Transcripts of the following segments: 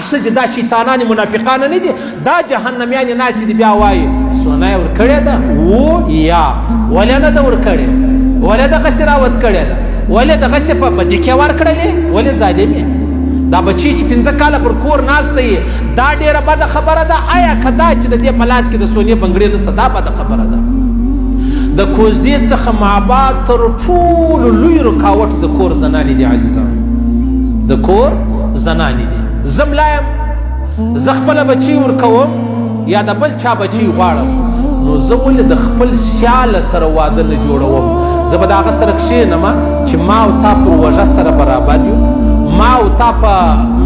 ښځې دا شیطانان منافقان نه دي دا جهنمیانې ناستې دي بیا وایي سونه یې ورکړې ده یا ولې نه ده ورکړې ولې دغسې راوت کړې ده ولې دغسې په بدي کې ورکړلې ولې ظالمې دا بچی چې 15 کاله پر کور ناسته یې دا ډېره بده خبره ده آیا که دا چې د دې په لاس کې د سونې بنګړې نسته دا بده خبره ده د کوزدې څخه مابعد تر ټولو لوی رکاوټ د کور زنانې دي عزیزان د کور زنانې دي زه ملا یم زه خپله بچي ورکوم یا د بل چا بچي غواړم نو زه ولې د خپل سیاله سره واده نه جوړوم زه به د هغه سره کښېنم چې ما او تا په وژه سره برابر یو ما او تا په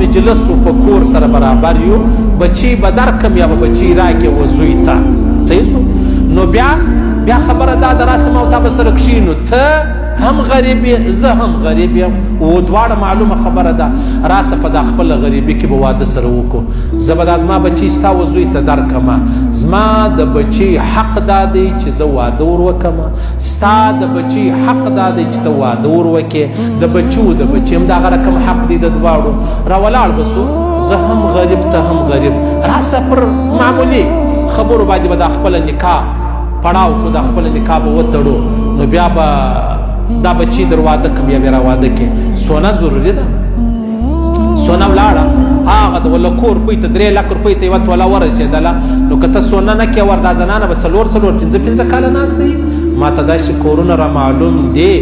مجلس و په کور سره برابر یو بچي به درکم یا به بچي راکې و زوی ته صحیح سو نو بیا خبره دا د راسه ما او تا به سره کښېنو ته هم غریب یې زه هم غریب یم و دواړه معلومه خبره ده راسه په دا خپله غریبي کې به واده سره وکړو زه به دا زما بچي ستا و زوی ته درکمه زما د بچي حق دا دی چې زه واده ور وکړم ستا د بچي حق دا دی چې ته واده ور وکړې د بچو د بچي هم دغه رقم حق دی د دواړو راولاړ به سو زه هم غریب ته هم غریب راسه پر معمولي خبرو باندې به دا خپله نکاح پړاو کړو دا خپله نکاح به وتړو نو بیا به دا بچی در واده کم یا بیا واده کې سونه ضروري ده سونه ولاړه هغه د ولا کور پوی ته 3 لک روپۍ ته یوه توله ورسېدله نو که ته سونه نه کې ور دا زنانه به 4 کاله ناسته وي ما ته داسې کورونه را معلوم دی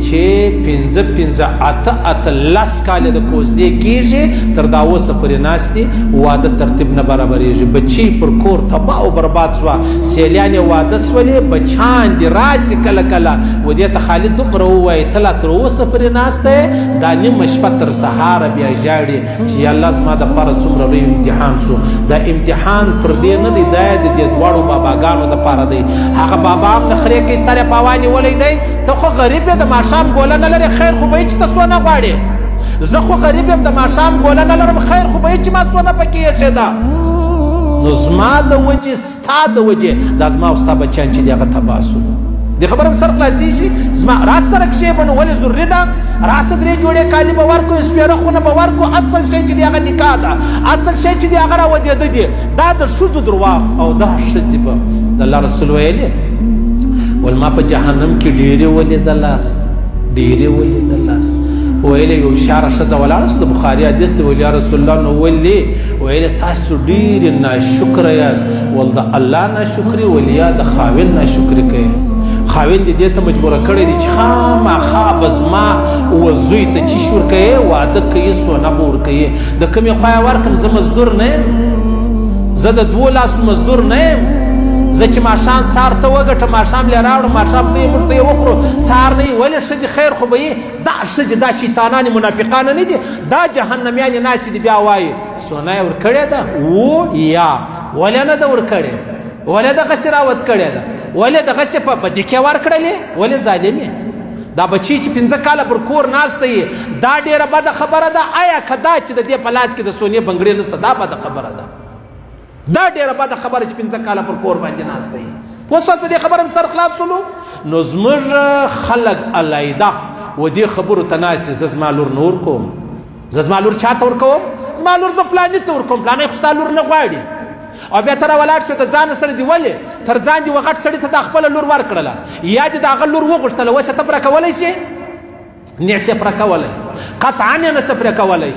چې 15 کاله د کوزدې کېږي تر دا اوسه پورې ناستې واده ترتیب نه برابرېږي بچي پر کور تباه او برباد سوه سیلیانې واده سولې بچان دې راسي کله کله و دې ته خالد دومره ووایي ته لا تر اوسه پورې ناسته یې دا نیمه شپه تر سهاره بیا ژاړي چې یا الله زما دپاره څومره لوی امتحان سو دا امتحان پر دې نه دی دا د دې دواړو باباګانو دپاره دی هغه بابا هم د خرې کې سر یې په هوا نیولی دی ته خو غریب یې د ماښام ګوله نه لرې خیر خو به یې چې ته سونه غواړې زه خو غریب یم د ماښام ګوله نه لرم خیر خو به یې چې ما سونه پکې ایښېده نو زما د وجې ستا د وجې دا زما او ستا بچیان چې دي هغه تباه سو دې خبره مې سر خلاصېږي زما راس سره کښېبه نو ولې ضروري ده راسه 3 جوړې کالي به ورکړو سپېره خونه به ورکړو اصل شی چې دی هغه نکاح ده اصل شی چې دی هغه راودېده دي دا د ښځو درواغ او دا ښځې به د الله رسول ویلې ول ما په جهنم کې ډېرې ولیدلاست ویلې یو شاره ښځه ولاړه شوه د بخاري حدیث دی ویل یا رسول الله نو ولې ویلې تاسو ډېرې ناشکره یاست ول د الله ناشکري ول یا د خاوند ناشکري کوي خاوند دې ته مجبوره کړی دی چې خامخا به زما وزوی ته چیش ورکوي واده کوي سونه به ورکوي د کومې خوا یې ورکړم زه مزدور نه یم زه د 2 لاسو مزدور نه یم زه چې ماښام سهار څه وګټم ماښام لې راوړم ماښام ته یې موږ ته یې وکړو سهار نه یې ولې ښځې خیر خو به یې دا ښځې دا شیطانان منافقان نه دي دا جهنمیانې ناستې دي بیا وایي سونه یې ورکړې ده یا ولې نه ده ورکړې ولې دغسې راوت کړې ده ولې دغسې په بدي کې ورکړلې ولې ظالمې دا بچی چې 15 کاله پر کور ناسته یې دا ډېره بده خبره ده آیا که دا چې د دې په لاس کې د سونې بنګړې نسته دا بده خبره ده دا ډېره بده خبره چې 15 کاله پر کور باندې ناسته یې پوه شوست په دې خبره مې سر خلاص شولو نو زموږ خلک علیحده و دې خبرو ته ناست زه زما لور نه ورکوم زه زما لور چا ته ورکوم زما لور زه فلاني ته ورکوم فلانی خو ستا لور نه غواړي او بیا ته راولاړ شو د ځان سره دې ولې تر ځان دې وغټ سړي ته دا خپله لور ورکړله یا دې د هغه لور وغوښتله اوس یې ته پوره کولی شې نسې پوره کولی قطعا یې نسې پوره کولی